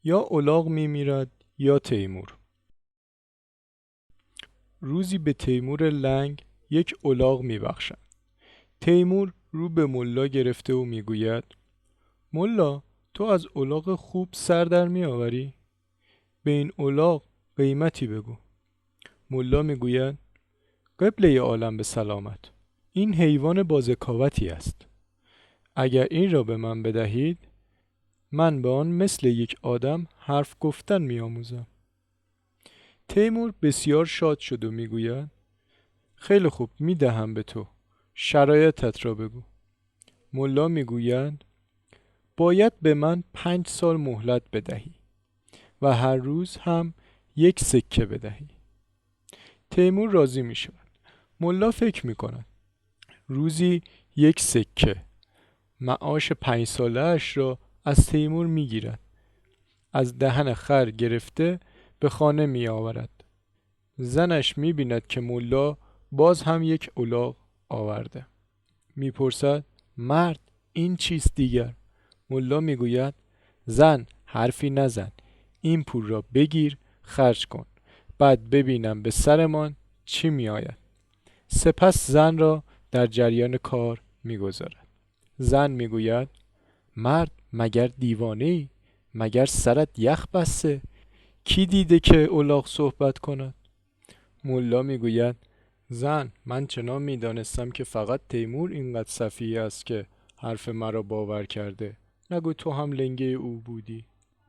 یا الاغ میمیرد یا تیمور. روزی به تیمور لنگ یک الاغ میبخشند. تیمور رو به ملا گرفته و میگوید: ملا، تو از الاغ خوب سر در میآوری؟ به این الاغ قیمتی بگو. ملا میگوید: قبله عالم به سلامت، این حیوان با ذکاوتی است. اگر این را به من بدهید، من به آن مثل یک آدم حرف گفتن میآموزم. تیمور بسیار شاد شد و میگوید: خیلی خوب، میدهم به تو، شرایطت را بگو. ملا میگوید: باید به من 5 سال مهلت بدهی و هر روز هم 1 سکه بدهی. تیمور راضی می شود. ملا فکر می کند روزی 1 سکه معاش 5 ساله اش را از تیمور می گیرد. از دهن خر گرفته به خانه می آورد. زنش می بیند که ملا باز هم یک الاغ آورده. می پرسد: مرد، این چیست دیگر؟ ملا می گوید: زن، حرفی نزن، این پول را بگیر خرج کن، بعد ببینم به سرمان چی می آید. سپس زن را در جریان کار می گذارد. زن می گوید: مرد، مگر دیوانه ای؟ مگر سرت یخ بسته؟ کی دیده که الاغ صحبت کند؟ ملا می گوید: زن، من چنان می دانستم که فقط تیمور اینقدر سفیه است که حرف مرا باور کرده. نگو تو هم لنگه او بودی؟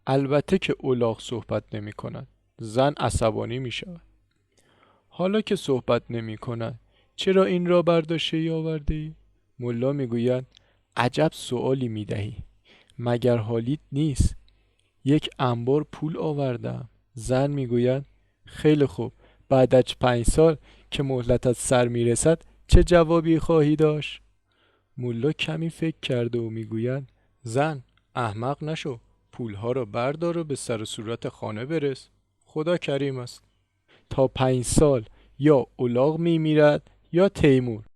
البته که الاغ صحبت نمی کند. زن عصبانی می شود. حالا که صحبت نمی کند، چرا این را برداشته آورده ای؟ ملا می گوید: عجب سؤالی می دهی. مگر حالیت نیست؟ 1 انبار پول آوردم. زن می گوید: خیلی خوب، بعد از 5 سال که مهلتت سر می رسد چه جوابی خواهی داشت؟ ملا کمی فکر کرده و می گوید: زن، احمق نشو، پولها را بردار و به سر و صورت خانه برس. خدا کریم است. تا 5 سال یا الاغ می میرد یا تیمور.